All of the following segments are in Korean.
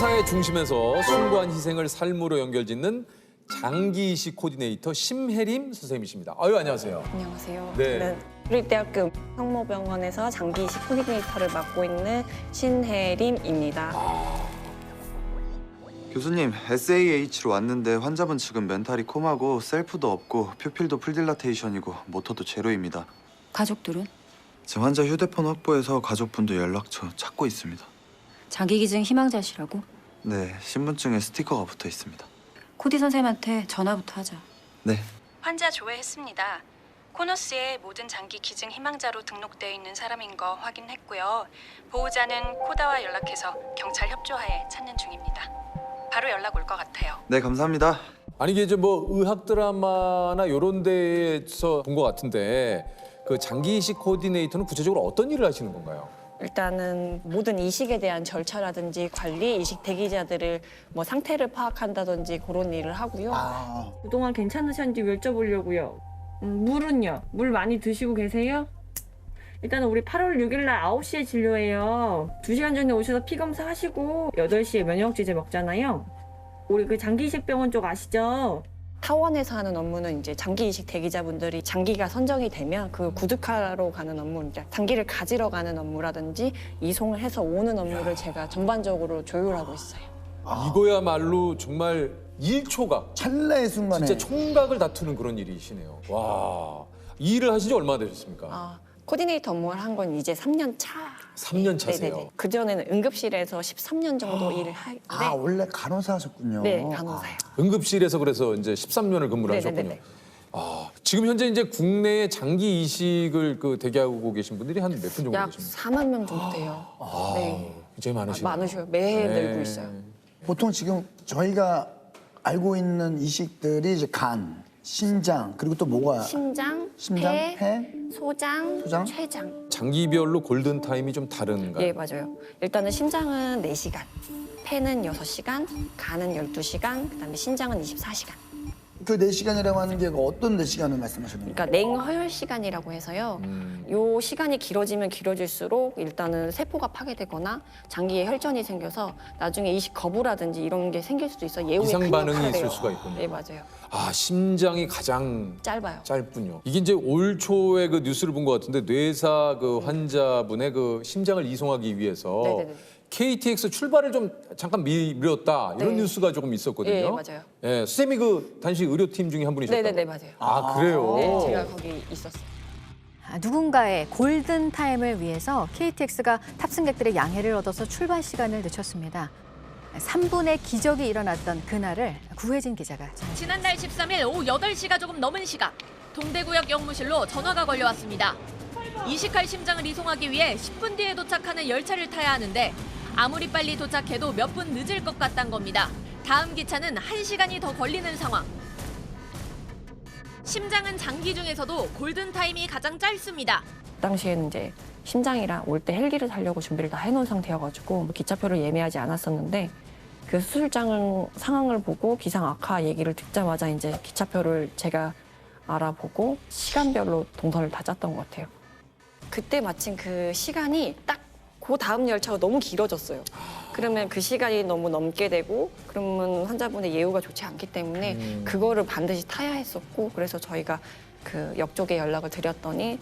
의사의 중심에서 숭고한 희생을 삶으로 연결짓는 장기 이식 코디네이터 심혜림 선생님이십니다. 아유, 안녕하세요. 안녕하세요. 네. 저는 국립대학교 성모병원에서 장기 이식 코디네이터를 맡고 있는 신혜림입니다. 교수님, SAH로 왔는데 환자분 지금 멘탈이 콤하고 셀프도 없고 퓨필도 풀딜라테이션이고 모터도 제로입니다. 가족들은? 제 환자 휴대폰 확보해서 가족분들 연락처 찾고 있습니다. 장기기증 희망자시라고? 네, 신분증에 스티커가 붙어 있습니다. 코디 선생님한테 전화부터 하자. 네. 환자 조회했습니다. 코너스에 모든 장기 기증 희망자로 등록되어 있는 사람인 거 확인했고요. 보호자는 코다와 연락해서 경찰 협조하에 찾는 중입니다. 바로 연락 올 것 같아요. 네, 감사합니다. 아니 이게 이제 뭐 의학 드라마나 이런 데에서 본 것 같은데 그 장기 이식 코디네이터는 구체적으로 어떤 일을 하시는 건가요? 일단은 모든 이식에 대한 절차라든지 관리, 이식 대기자들을 뭐 상태를 파악한다든지 그런 일을 하고요. 그동안 괜찮으셨는지 여쭤보려고요. 물은요? 물 많이 드시고 계세요? 일단은 우리 8월 6일 날 9시에 진료해요. 2시간 전에 오셔서 피 검사하시고 8시에 면역제제 먹잖아요. 우리 그 장기이식병원 쪽 아시죠? 타원에서 하는 업무는 이제 장기 이식 대기자분들이 장기가 선정이 되면 그 구득하러 가는 업무, 그러니까 장기를 가지러 가는 업무라든지 이송을 해서 오는 업무를 제가 전반적으로 조율하고 있어요. 이거야말로 정말 일초각, 찰나의 순간에 진짜 총각을 다투는 그런 일이시네요. 와, 이 일을 하신 지 얼마나 되셨습니까? 코디네이터 업무를 한 건 이제 3년 차. 3년 차세요. 네네네. 그전에는 응급실에서 13년 정도 일을 하는데 원래 간호사 하셨군요. 네, 간호사요. 응급실에서 그래서 이제 13년을 근무를 하셨군요. 네네네. 지금 현재 이제 국내에 장기 이식을 그 대기하고 계신 분들이 한 몇 분 정도 약 계십니까? 4만 명 정도 돼요. 네. 굉장히 많으시네요. 많으셔요. 매해 네. 늘고 있어요. 보통 지금 저희가 알고 있는 이식들이 이제 간, 신장, 그리고 또 뭐가 심장, 심장, 폐, 소장, 소장? 췌장. 장기별로 골든 타임이 좀 다른가요? 예, 맞아요. 일단은 심장은 4시간, 폐는 6시간, 간은 12시간, 그다음에 신장은 24시간. 그 4시간이라고 하는 게 어떤 4시간을 말씀하시는 거예요? 그러니까 냉허혈 시간이라고 해서요. 요 시간이 길어지면 길어질수록 일단은 세포가 파괴되거나 장기에 혈전이 생겨서 나중에 이식 거부라든지 이런 게 생길 수도 있어. 예후에 이상 큰 반응이 역할을 있을 해요. 수가 있군요. 네, 맞아요. 심장이 가장 짧아요. 짧군요. 이게 이제 올 초에 그 뉴스를 본 것 같은데 뇌사 그 환자분의 그 심장을 이송하기 위해서 네네네. KTX 출발을 좀 잠깐 미뤘다 이런 네. 뉴스가 조금 있었거든요. 예, 맞아요. 예, 선생님이 그 당시 의료팀 중에 한 분이셨다고. 네네네, 맞아요. 아, 그래요? 네, 제가 거기 있었어요. 누군가의 골든 타임을 위해서 KTX가 탑승객들의 양해를 얻어서 출발 시간을 늦췄습니다. 3분의 기적이 일어났던 그날을 구혜진 기자가 전해드립니다. 지난달 13일 오후 8시가 조금 넘은 시각 동대구역 영무실로 전화가 걸려왔습니다. 이식할 심장을 이송하기 위해 10분 뒤에 도착하는 열차를 타야 하는데 아무리 빨리 도착해도 몇 분 늦을 것 같단 겁니다. 다음 기차는 1시간이 더 걸리는 상황. 심장은 장기 중에서도 골든타임이 가장 짧습니다. 당시에는 이제 심장이랑 올 때 헬기를 타려고 준비를 다 해놓은 상태여가지고 기차표를 예매하지 않았었는데 그 수술장 상황을 보고 기상 악화 얘기를 듣자마자 이제 기차표를 제가 알아보고 시간별로 동선을 다 짰던 것 같아요. 그때 마침 그 시간이 딱 그 다음 열차가 너무 길어졌어요. 그러면 그 시간이 너무 넘게 되고 그러면 환자분의 예후가 좋지 않기 때문에 그거를 반드시 타야 했었고 그래서 저희가 그 역 쪽에 연락을 드렸더니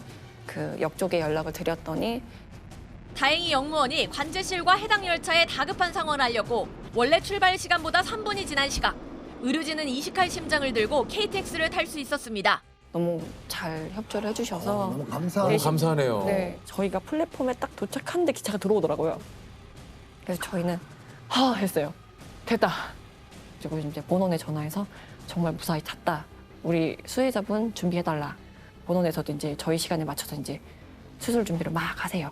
다행히 역무원이 관제실과 해당 열차에 다급한 상황을 알렸고 원래 출발 시간보다 3분이 지난 시각 의료진은 이식할 심장을 들고 KTX를 탈 수 있었습니다. 너무 잘 협조를 해주셔서 너무 감사하고 너무 감사하네요. 네, 저희가 플랫폼에 딱 도착하는데 기차가 들어오더라고요. 그래서 저희는 했어요. 됐다. 그리고 이제 본원에 전화해서 정말 무사히 탔다. 우리 수혜자분 준비해달라. 본원에서도 이제 저희 시간에 맞춰서 이제 수술 준비를 막 하세요.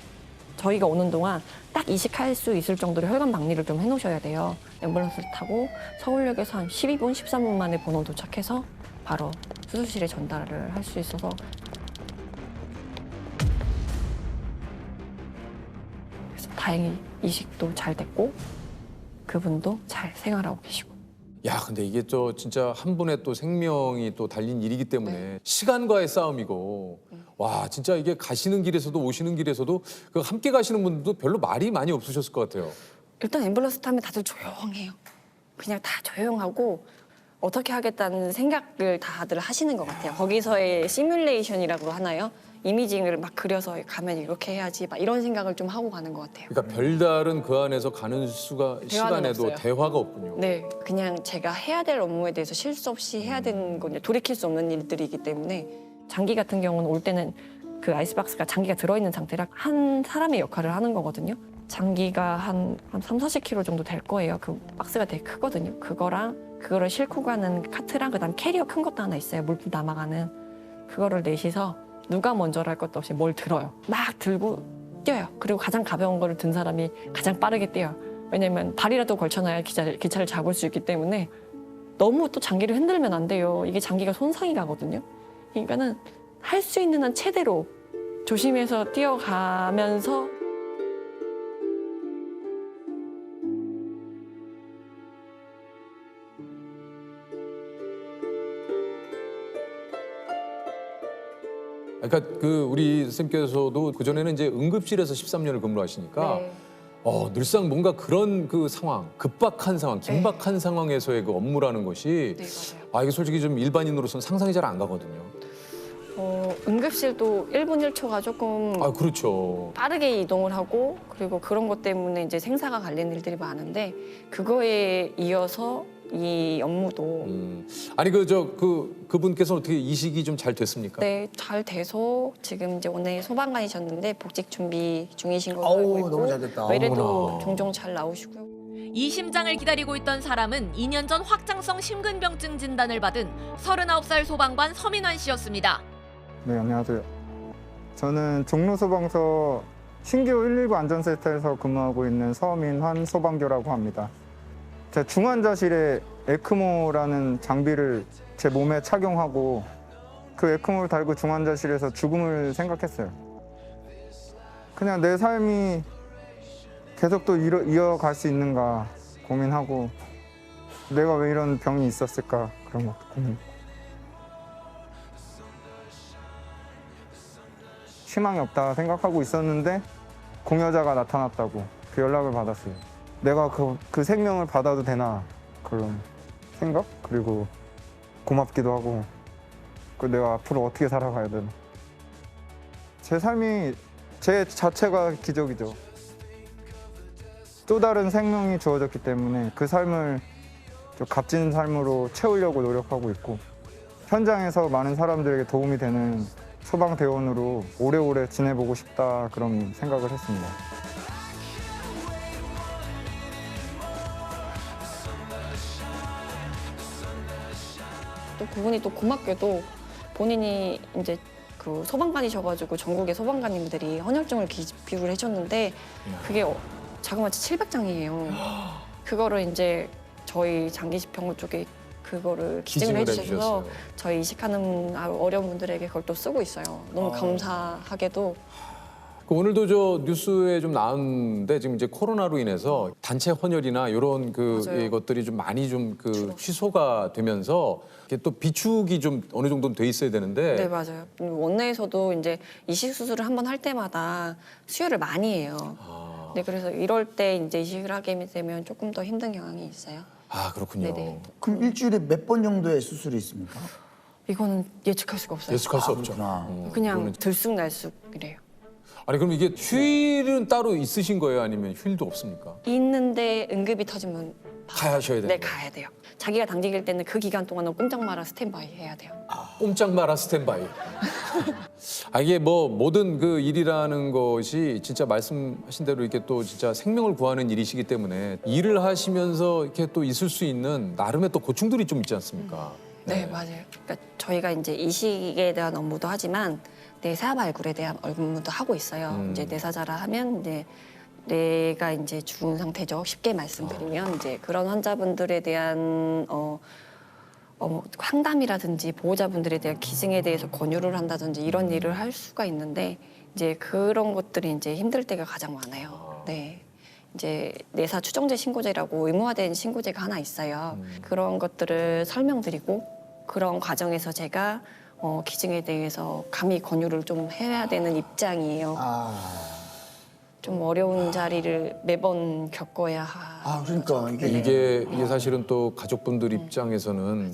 저희가 오는 동안 딱 이식할 수 있을 정도로 혈관 박리를 좀 해놓으셔야 돼요. 앰뷸런스를 타고 서울역에서 한 12분, 13분 만에 본원 도착해서 바로 수술실에 전달을 할 수 있어서 그래서 다행히 이식도 잘 됐고 그분도 잘 생활하고 계시고. 야, 근데 이게 또 진짜 한 분의 또 생명이 또 달린 일이기 때문에 시간과의 싸움이고 와, 진짜 이게 가시는 길에서도 오시는 길에서도 그 함께 가시는 분들도 별로 말이 많이 없으셨을 것 같아요. 일단 앰뷸런스 타면 다들 조용해요. 그냥 다 조용하고 어떻게 하겠다는 생각을 다들 하시는 것 같아요. 거기서의 시뮬레이션이라고 하나요? 이미징을 막 그려서 가면 이렇게 해야지 막 이런 생각을 좀 하고 가는 것 같아요. 그러니까 별다른 그 안에서 가는 시간에도 없어요. 대화가 없군요. 네, 그냥 제가 해야 될 업무에 대해서 실수 없이 해야 되는 건 돌이킬 수 없는 일들이기 때문에 장기 같은 경우는 올 때는 그 아이스박스가 장기가 들어있는 상태라 한 사람의 역할을 하는 거거든요. 장기가 한 3, 40kg 정도 될 거예요. 그 박스가 되게 크거든요. 그거를 싣고 가는 카트랑 그다음 캐리어 큰 것도 하나 있어요. 물품 담아가는. 그거를 넷이서 누가 먼저랄 것도 없이 뭘 들어요. 막 들고 뛰어요. 그리고 가장 가벼운 거를 든 사람이 가장 빠르게 뛰어요. 왜냐면 발이라도 걸쳐놔야 기차를 잡을 수 있기 때문에 너무 또 장기를 흔들면 안 돼요. 이게 장기가 손상이 가거든요. 그러니까는 할 수 있는 한 최대로 조심해서 뛰어가면서 그러니까 그 우리 선생님께서도 그 전에는 이제 응급실에서 13년을 근무하시니까 네. 늘상 뭔가 그런 그 상황, 급박한 상황, 긴박한 상황에서의 그 업무라는 것이 네, 맞아요. 이게 솔직히 좀 일반인으로서는 상상이 잘 안 가거든요. 응급실도 1분 1초가 조금 그렇죠. 빠르게 이동을 하고 그리고 그런 것 때문에 이제 생사가 갈리는 일들이 많은데 그거에 이어서 이 업무도 아니 그분께서는 어떻게 이식이 좀 잘 됐습니까? 네, 잘 돼서 지금 이제 오늘 소방관이셨는데 복직 준비 중이신 걸로 알고 어우, 있고 너무 잘 됐다. 외래도 어머나. 종종 잘 나오시고요. 이 심장을 기다리고 있던 사람은 2년 전 확장성 심근병증 진단을 받은 39살 소방관 서민환 씨였습니다. 네, 안녕하세요. 저는 종로소방서 신규 119 안전센터에서 근무하고 있는 서민환 소방교라고 합니다. 제 중환자실에 에크모라는 장비를 제 몸에 착용하고 그 에크모를 달고 중환자실에서 죽음을 생각했어요. 그냥 내 삶이 계속 또 이어갈 수 있는가 고민하고 내가 왜 이런 병이 있었을까 그런 것도 고민. 희망이 없다 생각하고 있었는데 공여자가 나타났다고 그 연락을 받았어요. 내가 그 생명을 받아도 되나 그런 생각? 그리고 고맙기도 하고 내가 앞으로 어떻게 살아가야 되나. 제 삶이 제 자체가 기적이죠. 또 다른 생명이 주어졌기 때문에 그 삶을 좀 값진 삶으로 채우려고 노력하고 있고 현장에서 많은 사람들에게 도움이 되는 소방대원으로 오래오래 지내보고 싶다 그런 생각을 했습니다. 또 그분이 또 고맙게도 본인이 이제 그 소방관이셔가지고 전국의 소방관님들이 헌혈증을 기부를 해줬는데 그게 자그마치 700장이에요. 그거를 이제 저희 장기집병원 쪽에 그거를 기증을 해주셔서 해주셨어요. 저희 이식하는 어려운 분들에게 그걸 또 쓰고 있어요. 너무 감사하게도. 오늘도 저 뉴스에 좀 나왔는데 지금 이제 코로나로 인해서 단체 헌혈이나 이런 맞아요. 것들이 좀 많이 좀 취소가 되면서 이게 또 비축이 좀 어느 정도는 돼 있어야 되는데 네, 맞아요. 원내에서도 이제 이식 수술을 한번 할 때마다 수혈을 많이 해요. 네, 그래서 이럴 때 이제 이식을 하게 되면 조금 더 힘든 경향이 있어요. 그렇군요. 네네. 그럼 일주일에 몇 번 정도의 수술이 있습니까? 이거는 예측할 수가 없어요. 예측할 수 없죠. 그렇구나. 그냥 들쑥날쑥이래요. 아니 그럼 이게 휴일은 따로 있으신 거예요? 아니면 휴일도 없습니까? 있는데 응급이 터지면 가셔야 돼요. 네, 가야 돼요. 자기가 당직일 때는 그 기간 동안은 꼼짝 마라 스탠바이 해야 돼요. 꼼짝 마라 스탠바이. 이게 뭐 모든 그 일이라는 것이 진짜 말씀하신 대로 이렇게 또 진짜 생명을 구하는 일이시기 때문에 일을 하시면서 이렇게 또 있을 수 있는 나름의 또 고충들이 좀 있지 않습니까? 네, 맞아요. 그러니까 저희가 이제 이식에 대한 업무도 하지만 내사 발굴에 대한 업무도 하고 있어요. 이제 내사자라 하면 이제 뇌가 이제 죽은 상태죠. 쉽게 말씀드리면 이제 그런 환자분들에 대한 상담이라든지 보호자분들에 대한 기증에 대해서 권유를 한다든지 이런 일을 할 수가 있는데 이제 그런 것들이 이제 힘들 때가 가장 많아요. 네. 이제 내사 추정제 신고제라고 의무화된 신고제가 하나 있어요. 그런 것들을 설명드리고 그런 과정에서 제가 기증에 대해서 감히 권유를 좀 해야 되는 입장이에요. 좀 어려운 자리를 매번 겪어야 아 그러니까 이게 사실은 또 가족분들 입장에서는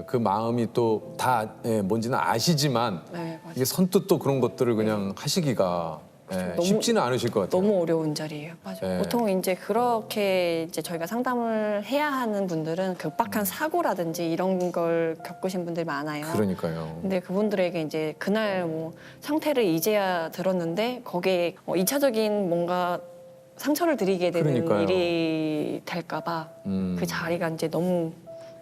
그 마음이 또 다 뭔지는 아시지만 네, 맞아요. 이게 선뜻 또 그런 것들을 그냥 하시기가 너무- 쉽지는 않으실 것 같아요. 너무 어려운 자리예요. 맞아요. 네. 보통 이제 그렇게 이제 저희가 상담을 해야 하는 분들은 급박한 사고라든지 이런 걸 겪으신 분들이 많아요. 그러니까요. 근데 그분들에게 이제 그날 뭐 상태를 이제야 들었는데 거기에 2차적인 뭔가 상처를 드리게 되는 그러니까요. 일이 될까봐 그 자리가 이제 너무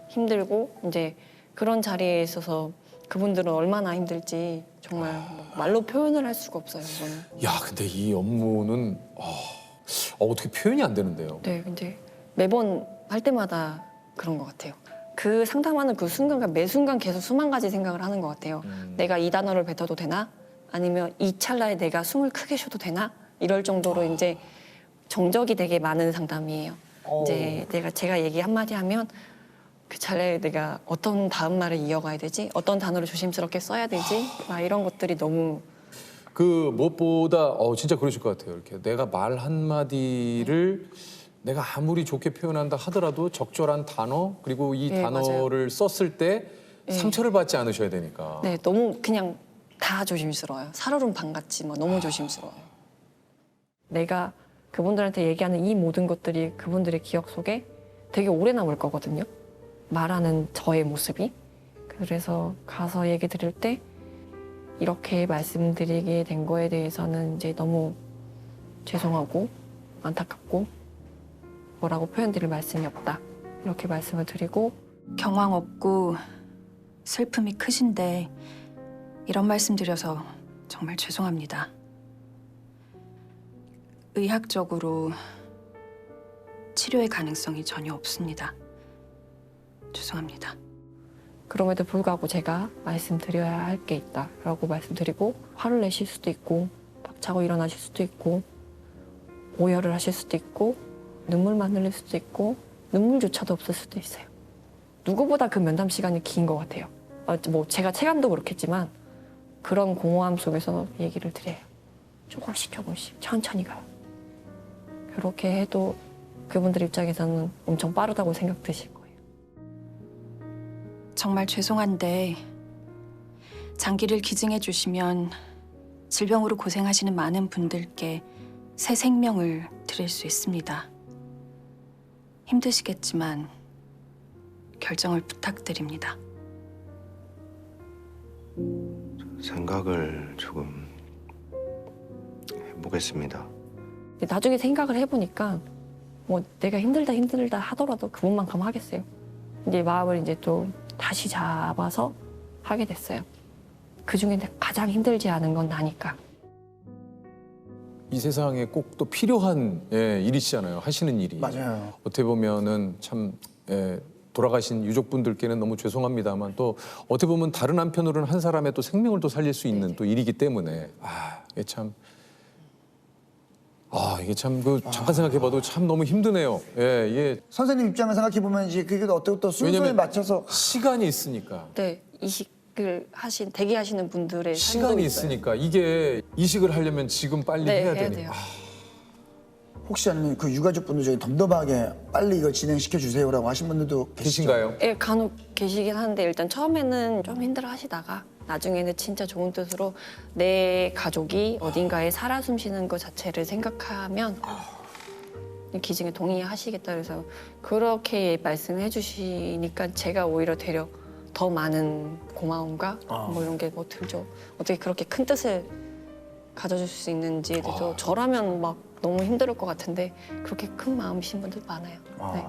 힘들고 이제 그런 자리에 있어서 그분들은 얼마나 힘들지 정말 뭐 말로 표현을 할 수가 없어요. 이거는. 야, 근데 이 업무는 어떻게 표현이 안 되는데요. 네, 근데 매번 할 때마다 그런 것 같아요. 그 상담하는 그 순간과 매 순간 계속 수만 가지 생각을 하는 것 같아요. 내가 이 단어를 뱉어도 되나? 아니면 이 찰나에 내가 숨을 크게 쉬어도 되나? 이럴 정도로 이제 정적이 되게 많은 상담이에요. 이제 제가 얘기 한마디 하면 그 찰나에 내가 어떤 다음 말을 이어가야 되지? 어떤 단어를 조심스럽게 써야 되지? 막 이런 것들이 너무 그 무엇보다 진짜 그러실 것 같아요. 이렇게 내가 말 한마디를 내가 아무리 좋게 표현한다 하더라도 적절한 단어 그리고 이 네, 단어를 썼을 때 상처를 받지 않으셔야 되니까. 네, 너무 그냥 다 조심스러워요. 살얼음 반같이 뭐 너무 조심스러워요. 내가 그분들한테 얘기하는 이 모든 것들이 그분들의 기억 속에 되게 오래 남을 거거든요. 말하는 저의 모습이. 그래서 가서 얘기 드릴 때 이렇게 말씀드리게 된 거에 대해서는 이제 너무 죄송하고 안타깝고 뭐라고 표현드릴 말씀이 없다. 이렇게 말씀을 드리고 경황 없고 슬픔이 크신데 이런 말씀 드려서 정말 죄송합니다. 의학적으로 치료의 가능성이 전혀 없습니다. 죄송합니다. 그럼에도 불구하고 제가 말씀드려야 할 게 있다라고 말씀드리고 화를 내실 수도 있고 박차고 일어나실 수도 있고 오열을 하실 수도 있고 눈물만 흘릴 수도 있고 눈물조차도 없을 수도 있어요. 누구보다 그 면담 시간이 긴 것 같아요. 뭐 제가 체감도 그렇겠지만 그런 공허함 속에서 얘기를 드려요. 조금씩 천천히 가요. 그렇게 해도 그분들 입장에서는 엄청 빠르다고 생각 드실 거예요. 정말 죄송한데 장기를 기증해 주시면 질병으로 고생하시는 많은 분들께 새 생명을 드릴 수 있습니다. 힘드시겠지만 결정을 부탁드립니다. 생각을 조금 해보겠습니다. 근데 나중에 생각을 해보니까 뭐 내가 힘들다 하더라도 그분만큼 하겠어요. 이제 마음을 이제 또 다시 잡아서 하게 됐어요. 그중에 가장 힘들지 않은 건 나니까. 이 세상에 꼭 또 필요한 일이시잖아요. 하시는 일이. 맞아요. 어떻게 보면은 참 돌아가신 유족분들께는 너무 죄송합니다만 또 어떻게 보면 다른 한편으로는 한 사람의 또 생명을 또 살릴 수 있는 또 일이기 때문에 이게 참 이게 참 잠깐 생각해봐도 참 너무 힘드네요. 이게 선생님 입장을 생각해 보면 이제 그게 어떻게 또 순서에 왜냐면 맞춰서 시간이 있으니까. 네, 이식을 대기하시는 분들의 시간이 삶도 있어요. 있으니까 이게 이식을 하려면 지금 빨리 네, 해야 해야 되니까. 돼요. 혹시 아니면 그 유가족분들 중에 덤덤하게 빨리 이거 진행시켜 주세요라고 하신 분들도 계시죠? 계신가요? 예, 간혹 계시긴 한데 일단 처음에는 좀 힘들어 하시다가 나중에는 진짜 좋은 뜻으로 내 가족이 어딘가에 살아 숨쉬는 것 자체를 생각하면 기증에 동의하시겠다 그래서 그렇게 말씀해 주시니까 제가 오히려 되려 더 많은 고마움과 뭐 이런 게 뭐 들죠. 어떻게 그렇게 큰 뜻을 가져줄 수 있는지에 대해서 저라면 막 너무 힘들 것 같은데 그렇게 큰 마음이신 분들 많아요. 네.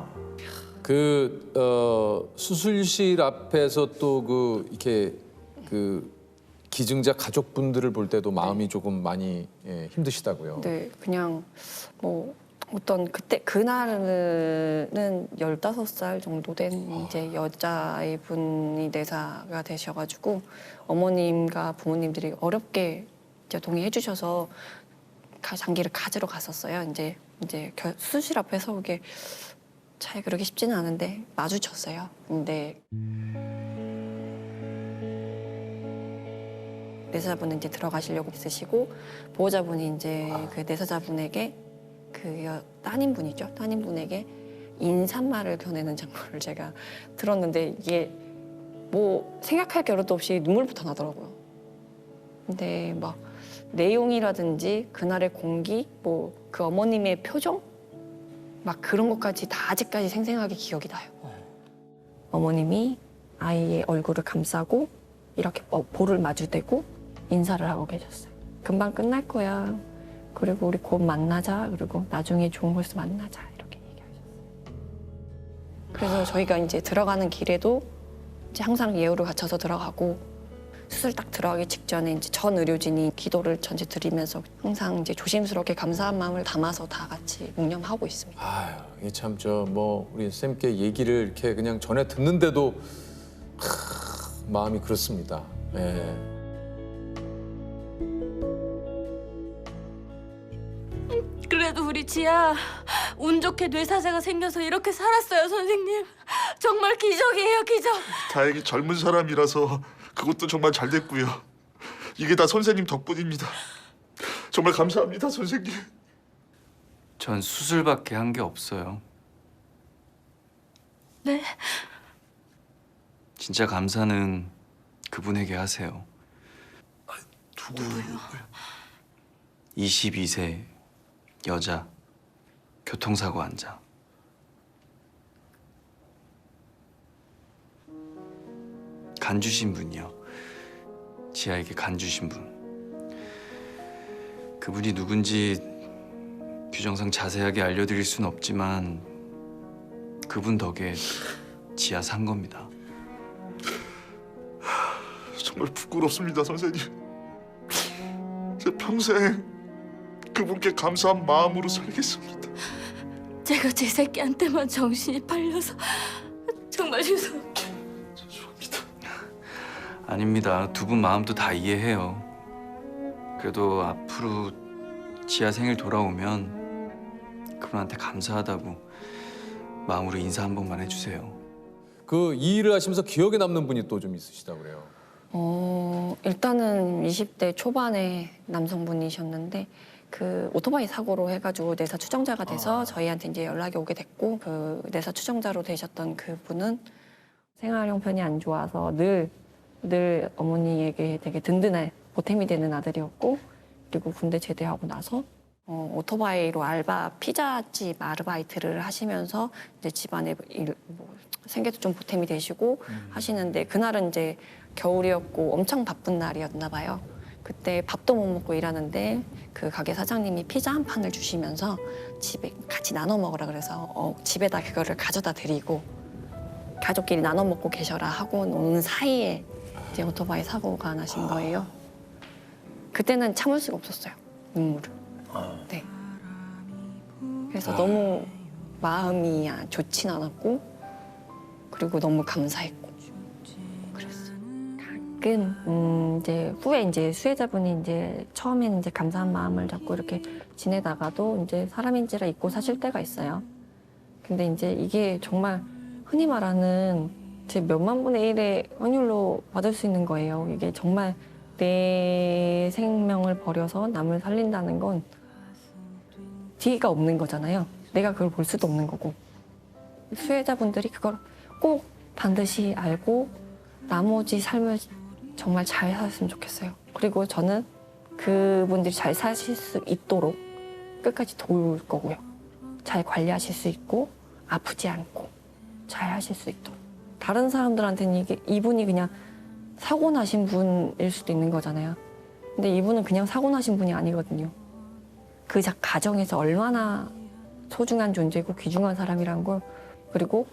수술실 앞에서 또 이렇게 기증자 가족분들을 볼 때도 마음이 조금 많이 힘드시다고요. 네, 그냥 뭐 어떤 그날은 15살 정도 된 이제 여자분이 내사가 되셔가지고 어머님과 부모님들이 어렵게 이제 동의해 주셔서 장기를 가지러 갔었어요. 이제 수술 앞에서 그게 잘 그러기 쉽지는 않은데 마주쳤어요. 근데 내사자분은 이제 들어가시려고 있으시고 보호자분이 이제 그 내사자분에게 그 따님분이죠. 따님분에게 인사말을 보내는 장면을 제가 들었는데 이게 뭐 생각할 겨를도 없이 눈물부터 나더라고요. 근데 막 내용이라든지 그날의 공기, 뭐 그 어머님의 표정, 막 그런 것까지 다 아직까지 생생하게 기억이 나요. 어머님이 아이의 얼굴을 감싸고 이렇게 볼을 마주대고 인사를 하고 계셨어요. 금방 끝날 거야. 그리고 우리 곧 만나자. 그리고 나중에 좋은 곳에서 만나자. 이렇게 얘기하셨어요. 그래서 저희가 이제 들어가는 길에도 이제 항상 예우를 갖춰서 들어가고 수술 딱 들어가기 직전에 이제 전 의료진이 기도를 전체 드리면서 항상 이제 조심스럽게 감사한 마음을 담아서 다 같이 묵념하고 있습니다. 아유, 이게 참 우리 쌤께 얘기를 이렇게 그냥 전에 듣는데도 마음이 그렇습니다. 예. 그래도 우리 지아 운 좋게 뇌사자가 생겨서 이렇게 살았어요, 선생님. 정말 기적이에요, 기적. 다행히 젊은 사람이라서 그것도 정말 잘 됐고요. 이게 다 선생님 덕분입니다. 정말 감사합니다, 선생님. 전 수술밖에 한 게 없어요. 네? 진짜 감사는 그분에게 하세요. 누구요? 22세 여자 교통사고 환자. 간 주신 분이요. 지아에게 간 주신 분. 그분이 누군지 규정상 자세하게 알려드릴 순 없지만 그분 덕에 지아 산 겁니다. 정말 부끄럽습니다, 선생님. 제 평생 그분께 감사한 마음으로 살겠습니다. 제가 제 새끼한테만 정신이 팔려서 정말 죄송합니다. 아닙니다. 두 분 마음도 다 이해해요. 그래도 앞으로 지아 생일 돌아오면 그분한테 감사하다고 마음으로 인사 한 번만 해주세요. 그 이 일을 하시면서 기억에 남는 분이 또 좀 있으시다고 그래요. 일단은 20대 초반의 남성분이셨는데 그 오토바이 사고로 해가지고 내사 추정자가 돼서 저희한테 이제 연락이 오게 됐고 그 내사 추정자로 되셨던 그분은 생활 형편이 안 좋아서 늘 어머니에게 되게 든든한 보탬이 되는 아들이었고 그리고 군대 제대하고 나서 오토바이로 피자집 아르바이트를 하시면서 이제 집안에 생계도 좀 보탬이 되시고 하시는데 그날은 이제 겨울이었고 엄청 바쁜 날이었나 봐요. 그때 밥도 못 먹고 일하는데 그 가게 사장님이 피자 한 판을 주시면서 집에 같이 나눠 먹으라 그래서 집에다 그거를 가져다 드리고 가족끼리 나눠 먹고 계셔라 하고 오는 사이에 이제 오토바이 사고가 나신 거예요. 그때는 참을 수가 없었어요. 눈물을. 네. 그래서 너무 마음이 좋진 않았고 그리고 너무 감사했고 그랬어요. 가끔 이제 후에 이제 수혜자분이 이제 처음에는 이제 감사한 마음을 잡고 이렇게 지내다가도 이제 사람인지라 잊고 사실 때가 있어요. 근데 이제 이게 정말 흔히 말하는 제 몇만 분의 1의 확률로 받을 수 있는 거예요. 이게 정말 내 생명을 버려서 남을 살린다는 건 뒤가 없는 거잖아요. 내가 그걸 볼 수도 없는 거고. 수혜자분들이 그걸 꼭 반드시 알고 나머지 삶을 정말 잘 살았으면 좋겠어요. 그리고 저는 그분들이 잘 사실 수 있도록 끝까지 도울 거고요. 잘 관리하실 수 있고 아프지 않고 잘 하실 수 있도록. 다른 사람들한테는 이분이 그냥 사고 나신 분일 수도 있는 거잖아요. 근데 이분은 그냥 사고 나신 분이 아니거든요. 그 가정에서 얼마나 소중한 존재고 귀중한 사람이란 걸 그리고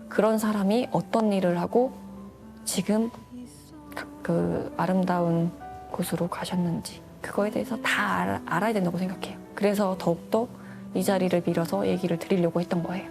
그런 사람이 어떤 일을 하고 지금 그 아름다운 곳으로 가셨는지 그거에 대해서 다 알아야 된다고 생각해요. 그래서 더욱더 이 자리를 빌어서 얘기를 드리려고 했던 거예요.